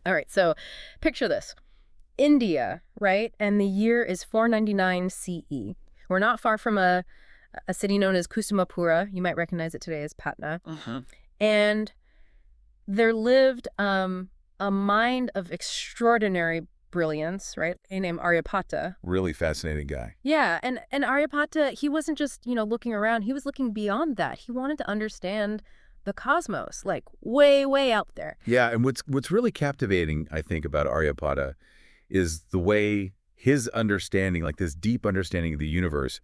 All right, so picture this. India, right? And the year is 499 CE. We're not far from a city known as Kusumapura. You might recognize it today as Patna. And there lived a mind of extraordinary brilliance, right? A named Aryabhata. Really fascinating guy. Yeah, and Aryabhata, he wasn't just, looking around. He was looking beyond that. He wanted to understand the cosmos, like way, way out there. Yeah, and what's really captivating, I think, about Aryabhata is the way his understanding, like this deep understanding of the universe,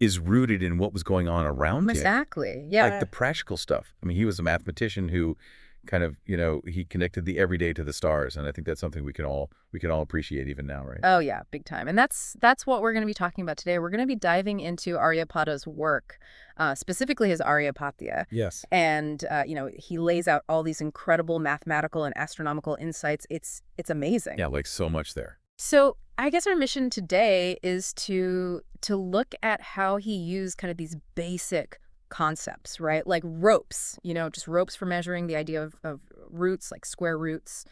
is rooted in what was going on around him. Exactly, yeah. Like the practical stuff. I mean, he was a mathematician who kind of, he connected the everyday to the stars, and I think that's something we can all appreciate even now, right? Oh yeah, big time. And that's what we're going to be talking about today. We're going to be diving into Aryabhata's work, specifically his Aryabhatiya. Yes. And he lays out all these incredible mathematical and astronomical insights. It's amazing. Yeah, like so much there. So I guess our mission today is to look at how he used kind of these basic concepts, right? Like ropes, just ropes for measuring, the idea of roots, like square roots,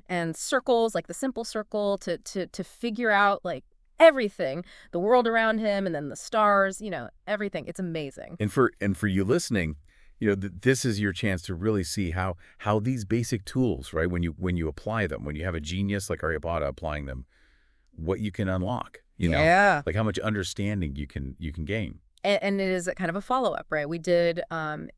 and circles, like the simple circle, to figure out like everything, the world around him, and then the stars, everything. It's amazing. And for you listening, this is your chance to really see how these basic tools, right? When you apply them, when you have a genius like Aryabhata applying them, what you can unlock, Yeah. like how much understanding you can gain. And it is a kind of a follow-up, right? We did,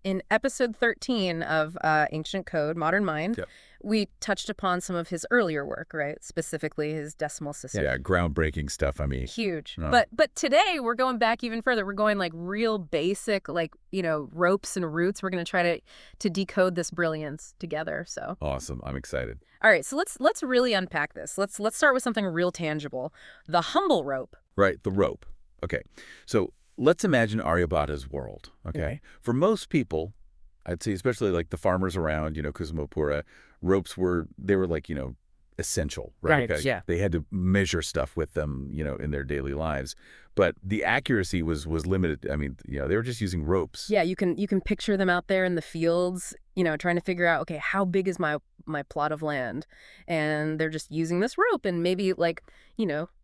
in episode 13 of Ancient Code, Modern Mind, Yep. we touched upon some of his earlier work, right? Specifically his decimal system. Yeah, groundbreaking stuff, I mean. Huge. No. But today we're going back even further. We're going like real basic, like, ropes and roots. We're going to try to decode this brilliance together, so. Awesome. I'm excited. All right, so let's really unpack this. Let's start with something real tangible. The humble rope. Right, the rope. Okay, so let's imagine Aryabhata's world, okay? For most people, I'd say especially like the farmers around, Kusumapura, ropes were like, essential, right? Right, yeah. They had to measure stuff with them, in their daily lives. But the accuracy was limited. I mean, they were just using ropes. Yeah, you can picture them out there in the fields, trying to figure out, okay, how big is my plot of land? And they're just using this rope and maybe like,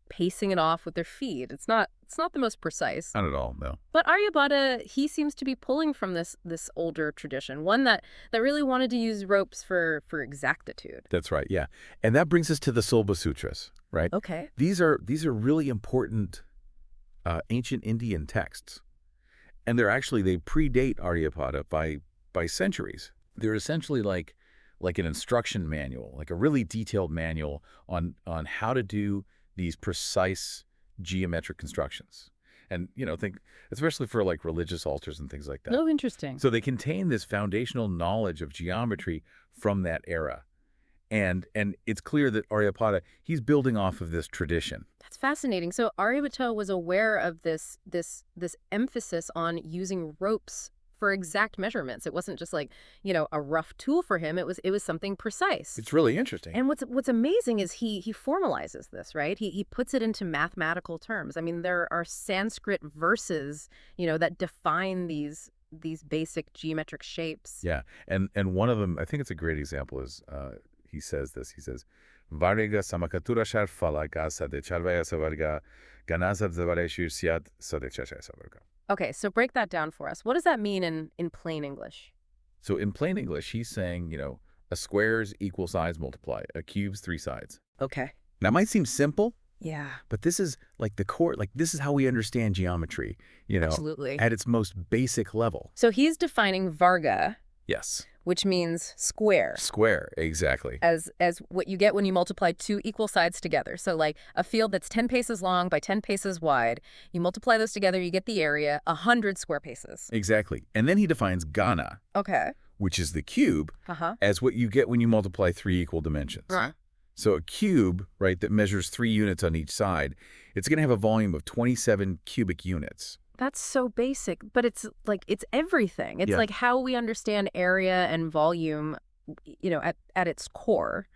pacing it off with their feet. It's not the most precise. Not at all, no. But Aryabhata, he seems to be pulling from this older tradition, one that really wanted to use ropes for exactitude. That's right, yeah. And that brings us to the Solba Sutras, right? Okay. These are really important ancient Indian texts. And they predate Aryabhata by centuries. They're essentially like an instruction manual, like a really detailed manual on how to do these precise geometric constructions. And, think especially for like religious altars and things like that. Oh, interesting. So they contain this foundational knowledge of geometry from that era. And it's clear that Aryabhata, he's building off of this tradition. That's fascinating. So Aryabhata was aware of this emphasis on using ropes for exact measurements. It wasn't just like, a rough tool for him. It was something precise. It's really interesting. And what's amazing is he formalizes this, right? He puts it into mathematical terms. I mean, there are Sanskrit verses, that define these basic geometric shapes. Yeah. And one of them, I think it's a great example, is he says this. He says, Variga samakatura sharfalaga sadecharvaya savarga ganazad zavareshir siat sadechashaya savarga. Okay, so break that down for us. What does that mean in plain English? So in plain English, he's saying, a square's equal sides multiply, a cube's 3 sides. Okay. Now, it might seem simple, Yeah. but this is like the core, like this is how we understand geometry, Absolutely. at its most basic level. So he's defining varga, Yes. which means square, Square, exactly. as what you get when you multiply 2 equal sides together. So like a field that's 10 paces long by 10 paces wide, you multiply those together, you get the area, 100 square paces. Exactly. And then he defines Ghana, Okay. which is the cube, Uh-huh. as what you get when you multiply 3 equal dimensions. Right. So a cube, right, that measures 3 units on each side, it's going to have a volume of 27 cubic units. That's so basic, but it's like it's everything. It's Yeah. like how we understand area and volume, at its core.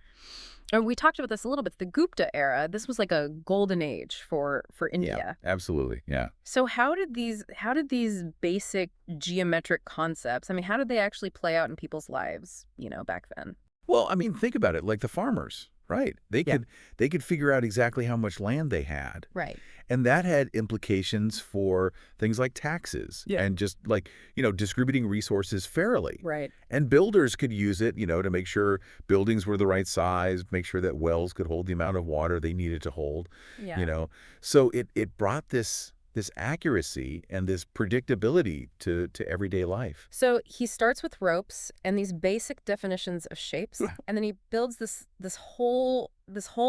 And we talked about this a little bit. The Gupta era, this was like a golden age for India. Yeah, absolutely. Yeah. So how did these basic geometric concepts, I mean, how did they actually play out in people's lives, back then? Well, I mean, think about it. Like the farmers, Right. Yeah. They could figure out exactly how much land they had. Right. And that had implications for things like taxes Yeah. and just like, distributing resources fairly. Right. And builders could use it, to make sure buildings were the right size, make sure that wells could hold the amount of water they needed to hold, Yeah. you know. So it brought this accuracy and this predictability to everyday life. So he starts with ropes and these basic definitions of shapes, and then he builds this whole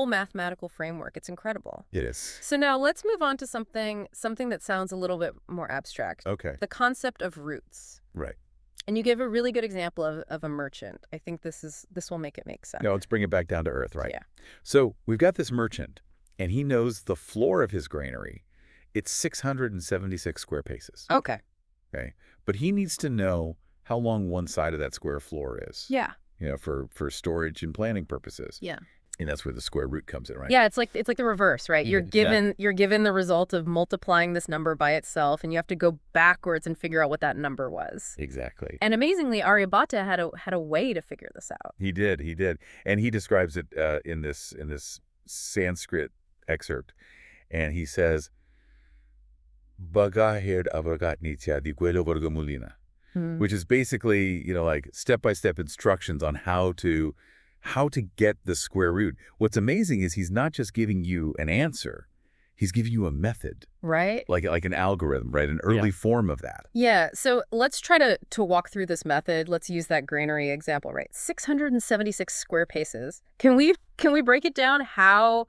mathematical framework. It's incredible. It is. So now let's move on to something that sounds a little bit more abstract. Okay. The concept of roots. Right. And you give a really good example of a merchant. I think this will make it make sense. No, let's bring it back down to earth, right? Yeah. So we've got this merchant, and he knows the floor of his granary. It's 676 square paces. Okay. Okay. But he needs to know how long one side of that square floor is. Yeah. For storage and planning purposes. Yeah. And that's where the square root comes in, right? Yeah, it's like the reverse, right? You're Yeah. given the result of multiplying this number by itself, and you have to go backwards and figure out what that number was. Exactly. And amazingly, Aryabhata had a way to figure this out. He did. And he describes it in this Sanskrit excerpt. And he says, Bagaherd avagat nitya di guelo vargamulina, which is basically, like step-by-step instructions on how to get the square root. What's amazing is he's not just giving you an answer, he's giving you a method. Right? Like an algorithm, right? An early form of that. Yeah, so let's try to walk through this method. Let's use that granary example, right? 676 square paces. Can we break it down how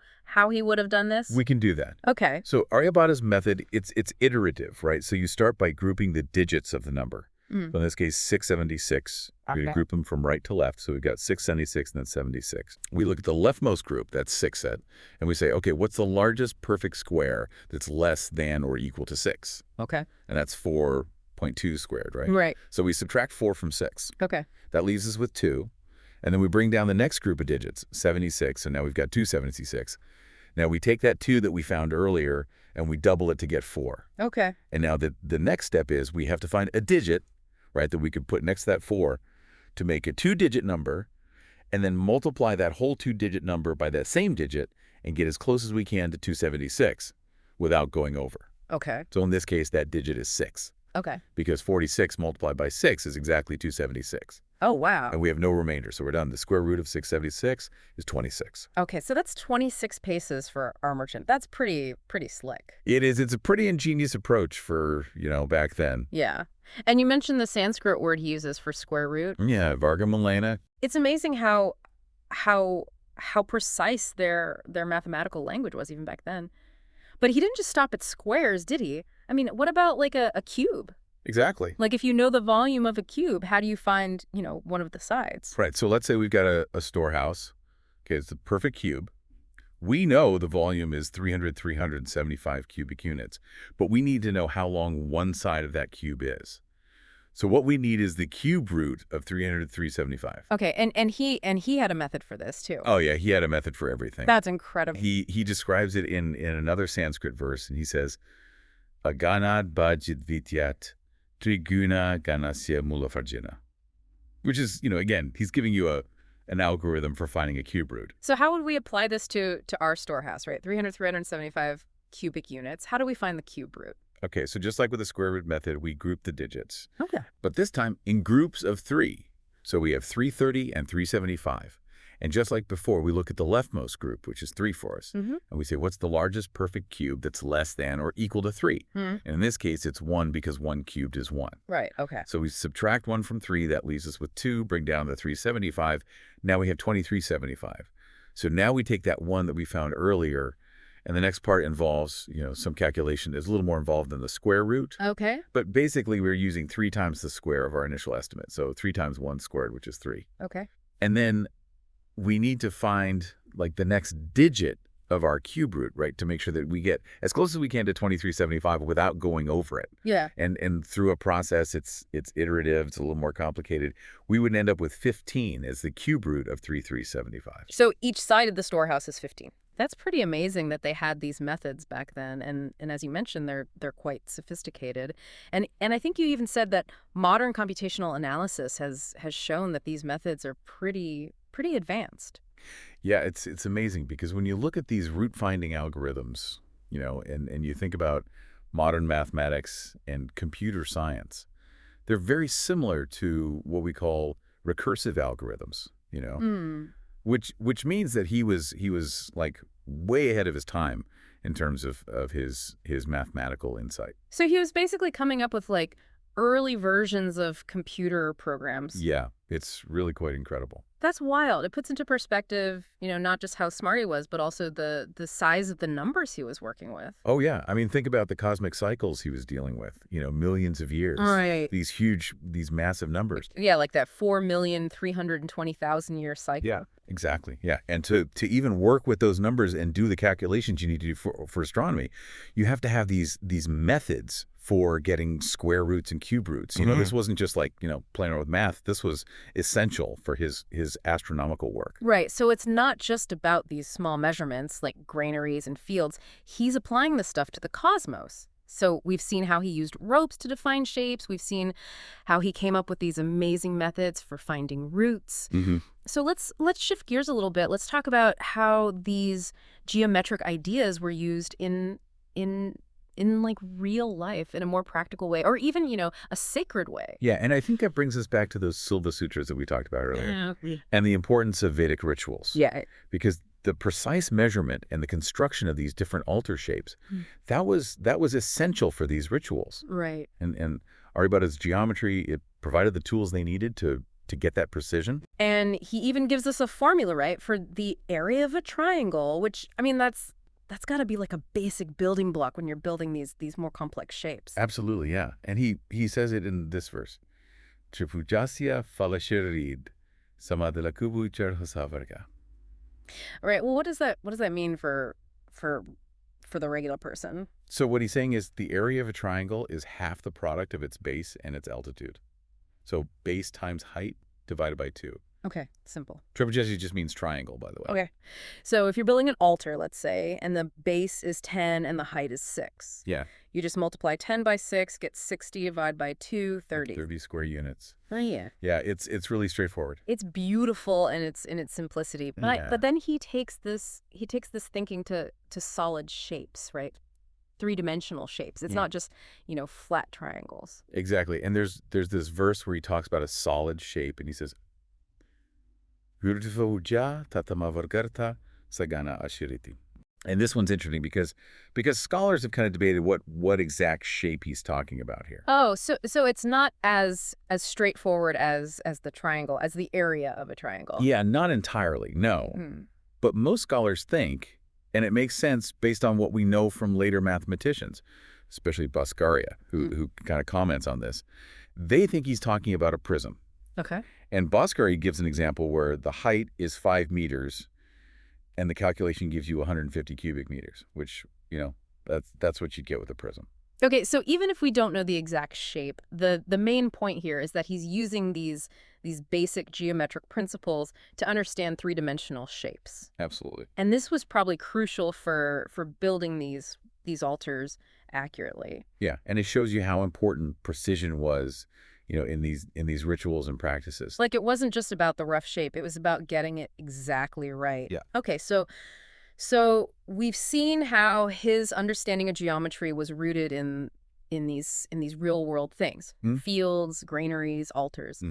he would have done this? We can do that. Okay. So Aryabhata's method, it's iterative, right? So you start by grouping the digits of the number. Mm. So in this case, 676. We're going to group them from right to left. So we've got 676 and then 76. We look at the leftmost group, that's 6 set, and we say, okay, what's the largest perfect square that's less than or equal to 6? Okay. And that's 4.2 squared, right? Right. So we subtract 4 from 6. Okay. That leaves us with 2. And then we bring down the next group of digits, 76, and now we've got 276. Now we take that 2 that we found earlier and we double it to get 4. Okay. And now the next step is we have to find a digit, right, that we could put next to that 4 to make a 2-digit number, and then multiply that whole 2-digit number by that same digit and get as close as we can to 276 without going over. Okay. So in this case, that digit is 6. Okay. Because 46 multiplied by 6 is exactly 276. Oh, wow. And we have no remainder, so we're done. The square root of 676 is 26. Okay, so that's 26 paces for our merchant. That's pretty slick. It is. It's a pretty ingenious approach for, back then. Yeah. And you mentioned the Sanskrit word he uses for square root. Yeah, Vargamalena. It's amazing how precise their mathematical language was even back then. But he didn't just stop at squares, did he? I mean, what about like a cube? Exactly. Like if you know the volume of a cube, how do you find, one of the sides? Right. So let's say we've got a storehouse. Okay, it's the perfect cube. We know the volume is 375 cubic units, but we need to know how long one side of that cube is. So what we need is the cube root of 375. Okay, and he had a method for this too. Oh yeah, he had a method for everything. That's incredible. He describes it in another Sanskrit verse, and he says, Aganad bhajit vityat triguna ganasya mulafarjina. Which is, again, he's giving you an algorithm for finding a cube root. So how would we apply this to our storehouse, right? 375 cubic units. How do we find the cube root? Okay, so just like with the square root method, we group the digits. Okay. But this time in groups of 3. So we have 330 and 375. And just like before, we look at the leftmost group, which is 3 for us. Mm-hmm. And we say, what's the largest perfect cube that's less than or equal to 3? Mm-hmm. And in this case, it's 1 because 1 cubed is 1. Right, okay. So we subtract 1 from 3. That leaves us with 2. Bring down the 375. Now we have 2375. So now we take that 1 that we found earlier, and the next part involves, some calculation. It's a little more involved than the square root. Okay. But basically, we're using 3 times the square of our initial estimate. So 3 times 1 squared, which is 3. Okay. And then we need to find, like, the next digit of our cube root, right, to make sure that we get as close as we can to 2375 without going over it. Yeah. And through a process, it's iterative, it's a little more complicated. We would end up with 15 as the cube root of 3375. So each side of the storehouse is 15. That's pretty amazing that they had these methods back then, and as you mentioned, they're quite sophisticated. And I think you even said that modern computational analysis has shown that these methods are pretty advanced. Yeah, it's amazing because when you look at these root-finding algorithms, and you think about modern mathematics and computer science, they're very similar to what we call recursive algorithms, Hmm. which means that he was like way ahead of his time in terms of his mathematical insight. So he was basically coming up with like early versions of computer programs. Yeah, it's really quite incredible. That's wild. It puts into perspective, not just how smart he was, but also the size of the numbers he was working with. Oh, yeah. I mean, think about the cosmic cycles he was dealing with, millions of years. Right. These massive numbers. Yeah, like that 4,320,000 year Yeah, cycle. exactly. Yeah. And to even work with those numbers and do the calculations you need to do for astronomy, you have to have these methods for getting square roots and cube roots. This wasn't just like, playing around with math. This was essential for his astronomical work. Right. So it's not just about these small measurements like granaries and fields. He's applying this stuff to the cosmos. So we've seen how he used ropes to define shapes. We've seen how he came up with these amazing methods for finding roots. So let's shift gears a little bit. Let's talk about how these geometric ideas were used in like real life in a more practical way, or even, a sacred way. Yeah, and I think that brings us back to those Silva Sutras that we talked about earlier, Yeah. and the importance of Vedic rituals. Yeah. Because the precise measurement and the construction of these different altar shapes, that was essential for these rituals. Right. And Aryabhata's geometry, it provided the tools they needed to get that precision. And he even gives us a formula, right, for the area of a triangle, which, I mean, that's got to be like a basic building block when you're building these more complex shapes. Absolutely, yeah. And he says it in this verse. Tripujasya falashirid samadalakubu charhasavarga. All right. Well, what does that mean for the regular person? So what he's saying is the area of a triangle is half the product of its base and its altitude. So base times height divided by 2. Okay, simple. Tripujasya just means triangle, by the way. Okay. So if you're building an altar, let's say, and the base is 10 and the height is 6. Yeah. You just multiply 10 by 6, get 60 divided by 2, 30. 30 square units. Oh, yeah. Yeah, it's really straightforward. It's beautiful in its simplicity. But then he takes this thinking to solid shapes, right? Three-dimensional shapes. It's not just, flat triangles. Exactly. And there's this verse where he talks about a solid shape, and he says, Tatamavargartha Sagana Ashiriti. And this one's interesting because scholars have kind of debated what exact shape he's talking about here. Oh, so it's not as straightforward as the triangle, as the area of a triangle. Yeah, not entirely, no. But most scholars think, and it makes sense based on what we know from later mathematicians, especially Bhaskara, who kind of comments on this, they think he's talking about a prism. Okay. And Bhaskara gives an example where the height is 5 meters and the calculation gives you 150 cubic meters, which, that's what you'd get with a prism. Okay, so even if we don't know the exact shape, the main point here is that he's using these basic geometric principles to understand three-dimensional shapes. Absolutely. And this was probably crucial for building these altars accurately. Yeah, and it shows you how important precision was, in these rituals and practices. Like, it wasn't just about the rough shape, it was about getting it exactly right. Yeah. Okay, so we've seen how his understanding of geometry was rooted in these real world things, fields, granaries, altars.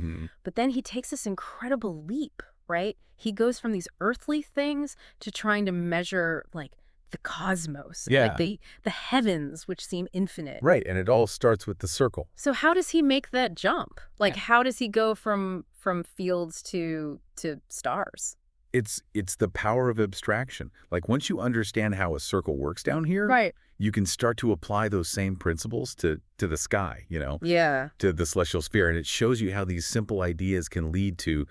But then he takes this incredible leap, right? He goes from these earthly things to trying to measure like the cosmos, like the heavens, which seem infinite. Right, and it all starts with the circle. So how does he make that jump? Like, how does he go from fields to stars? It's the power of abstraction. Like, once you understand how a circle works down here, right, you can start to apply those same principles to the sky, Yeah. to the celestial sphere. And it shows you how these simple ideas can lead to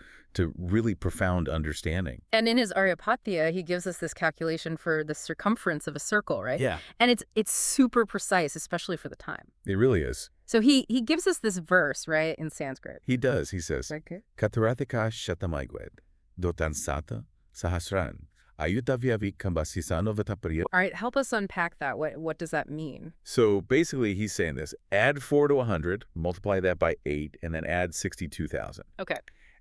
really profound understanding. And in his Aryabhatiya, he gives us this calculation for the circumference of a circle, right? Yeah. And it's super precise, especially for the time. It really is. So he gives us this verse, right, in Sanskrit. He does. He says, Okay. Katarathika shatamaigwed, dotan sata sahasran, ayutavyavi kambasisanovatapriya. All right, help us unpack that. What does that mean? So basically, he's saying this: add 4 to 100, multiply that by 8, and then add 62,000. Okay.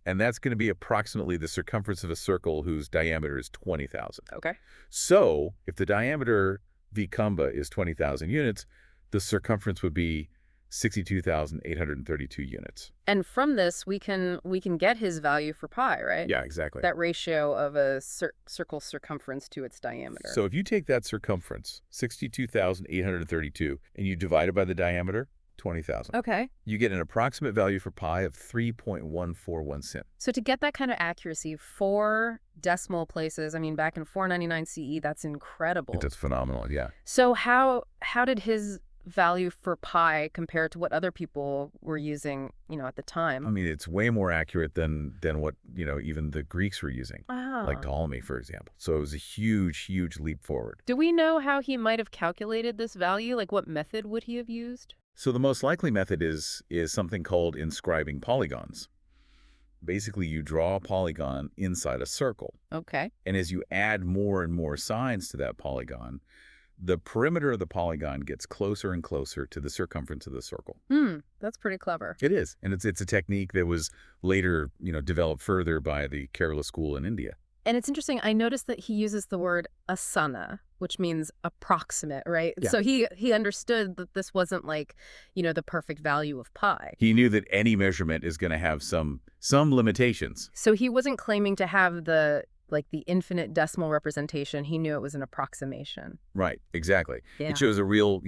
And that's going to be approximately the circumference of a circle whose diameter is 20,000. Okay. So if the diameter v Kumba is 20,000 units, the circumference would be 62,832 units. And from this, we can get his value for pi, right? Yeah, exactly. That ratio of a circle's circumference to its diameter. So if you take that circumference, 62,832, and you divide it by the diameter, 20,000. Okay. You get an approximate value for pi of 3.141 cent. So to get that kind of accuracy, 4 decimal places, I mean, back in 499 CE, that's incredible. That's phenomenal, yeah. So how did his value for pi compare to what other people were using, at the time? I mean, it's way more accurate than what, even the Greeks were using, like Ptolemy, for example. So it was a huge, huge leap forward. Do we know how he might have calculated this value? Like, what method would he have used? So the most likely method is something called inscribing polygons. Basically, you draw a polygon inside a circle. Okay. And as you add more and more signs to that polygon, the perimeter of the polygon gets closer and closer to the circumference of the circle. That's pretty clever. It is. And it's a technique that was later, developed further by the Kerala school in India. And it's interesting, I noticed that he uses the word asana, which means approximate, right? Yeah. So he understood that this wasn't like, the perfect value of pi. He knew that any measurement is going to have some limitations. So he wasn't claiming to have the infinite decimal representation. He knew it was an approximation. Right, exactly. Yeah. It shows a real,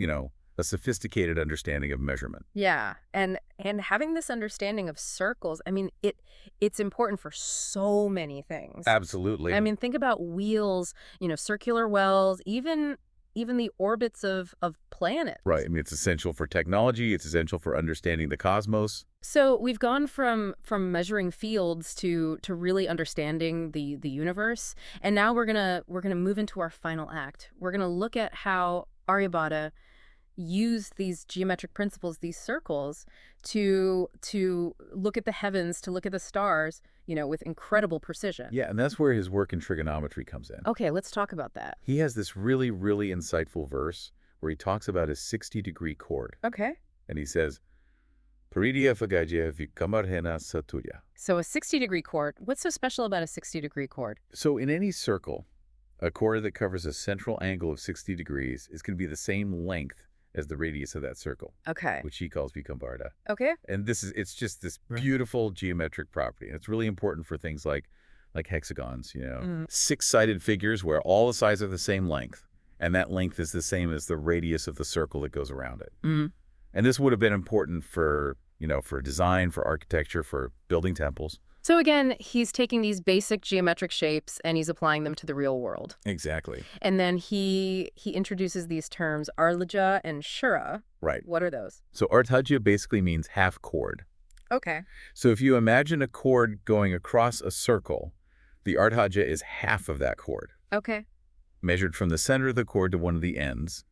a sophisticated understanding of measurement. Yeah, and having this understanding of circles, I mean, it's important for so many things. Absolutely. I mean, think about wheels, circular wells, even the orbits of planets. Right. I mean, it's essential for technology. It's essential for understanding the cosmos. So we've gone from measuring fields to really understanding the universe, and now we're gonna move into our final act. We're gonna look at how Aryabhata used these geometric principles, these circles, to look at the heavens, to look at the stars, with incredible precision. Yeah, and that's where his work in trigonometry comes in. Okay, let's talk about that. He has this really, really insightful verse where he talks about his 60-degree chord. Okay. And he says, Paridiya fagaja vikamarhena satuya. So a 60-degree chord, what's so special about a 60-degree chord? So in any circle, a chord that covers a central angle of 60 degrees is going to be the same length as the radius of that circle. Okay. Which he calls Vikambarta. Okay. And it's just this beautiful geometric property. And it's really important for things like hexagons, 6-sided figures where all the sides are the same length. And that length is the same as the radius of the circle that goes around it. And this would have been important for design, for architecture, for building temples. So again, he's taking these basic geometric shapes and he's applying them to the real world. Exactly. And then he introduces these terms, arlaja and shura. Right. What are those? So artaja basically means half chord. Okay. So if you imagine a chord going across a circle, the artaja is half of that chord. Okay. Measured from the center of the chord to one of the ends.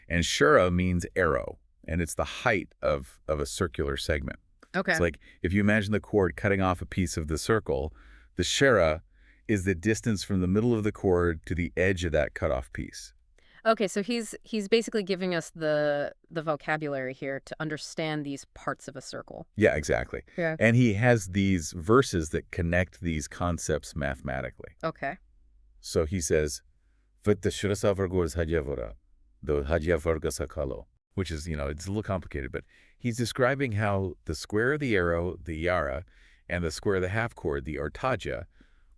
And shura means arrow, and it's the height of a circular segment. Okay. It's like if you imagine the chord cutting off a piece of the circle, the shara is the distance from the middle of the chord to the edge of that cutoff piece. Okay, so he's basically giving us the vocabulary here to understand these parts of a circle. Yeah, exactly. Yeah. And he has these verses that connect these concepts mathematically. Okay. So he says, "Vitta shurasa vargos hajavara, do hajavarga sakalo," which is, it's a little complicated, but he's describing how the square of the arrow, the yara, and the square of the half chord, the artaja,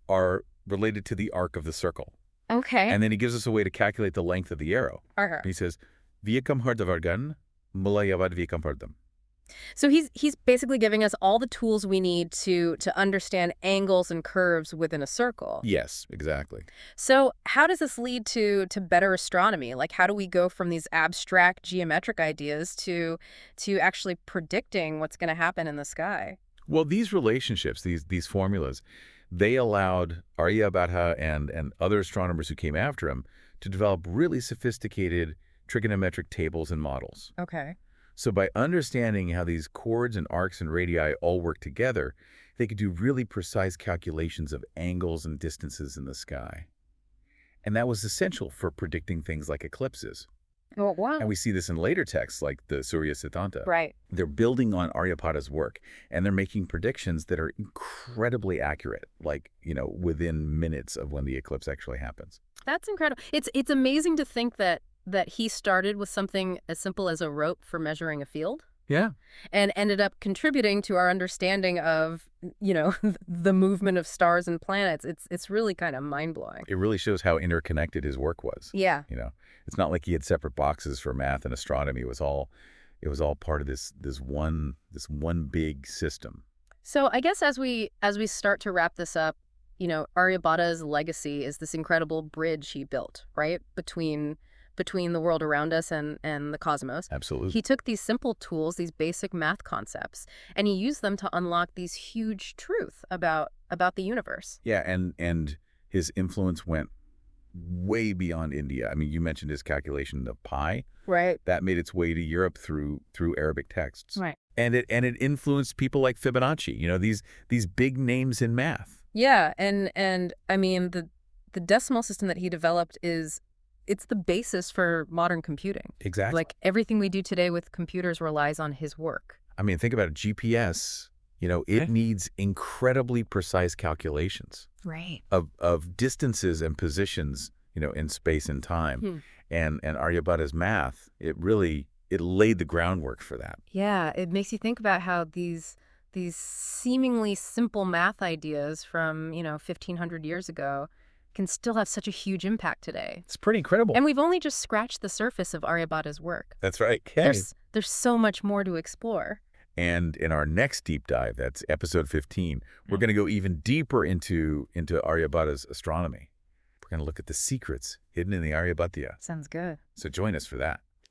are related to the arc of the circle. Okay. And then he gives us a way to calculate the length of the arrow. Okay. He says, "Viyakam hardavargan, mulayavad viyakam hardam." So he's basically giving us all the tools we need to understand angles and curves within a circle. Yes, exactly. So how does this lead to better astronomy? Like, how do we go from these abstract geometric ideas to actually predicting what's going to happen in the sky? Well, these relationships, these formulas, they allowed Aryabhata and other astronomers who came after him to develop really sophisticated trigonometric tables and models. Okay. So by understanding how these chords and arcs and radii all work together, they could do really precise calculations of angles and distances in the sky. And that was essential for predicting things like eclipses. Oh, wow. And we see this in later texts like the Surya Siddhanta. Right. They're building on Aryabhata's work, and they're making predictions that are incredibly accurate, like, within minutes of when the eclipse actually happens. That's incredible. It's amazing to think that he started with something as simple as a rope for measuring a field Yeah. and ended up contributing to our understanding of, the movement of stars and planets. It's really kind of mind-blowing. It really shows how interconnected his work was. Yeah. It's not like he had separate boxes for math and astronomy. It was all part of this one big system. So I guess as we start to wrap this up, Aryabhata's legacy is this incredible bridge he built, right? Between the world around us and the cosmos. Absolutely. He took these simple tools, these basic math concepts, and he used them to unlock these huge truths about the universe. Yeah, and his influence went way beyond India. I mean, you mentioned his calculation of pi. Right. That made its way to Europe through Arabic texts. Right. And it influenced people like Fibonacci, these big names in math. Yeah, and I mean the decimal system that he developed it's the basis for modern computing. Exactly. Like everything we do today with computers relies on his work. I mean, think about it. GPS, it needs incredibly precise calculations Right. of distances and positions, in space and time. And Aryabhata's math, it laid the groundwork for that. Yeah, it makes you think about how these seemingly simple math ideas from, 1500 years ago can still have such a huge impact today. It's pretty incredible. And we've only just scratched the surface of Aryabhata's work. That's right. Okay. There's so much more to explore. And in our next deep dive, that's episode 15, we're going to go even deeper into Aryabhata's astronomy. We're going to look at the secrets hidden in the Aryabhatiya. Sounds good. So join us for that.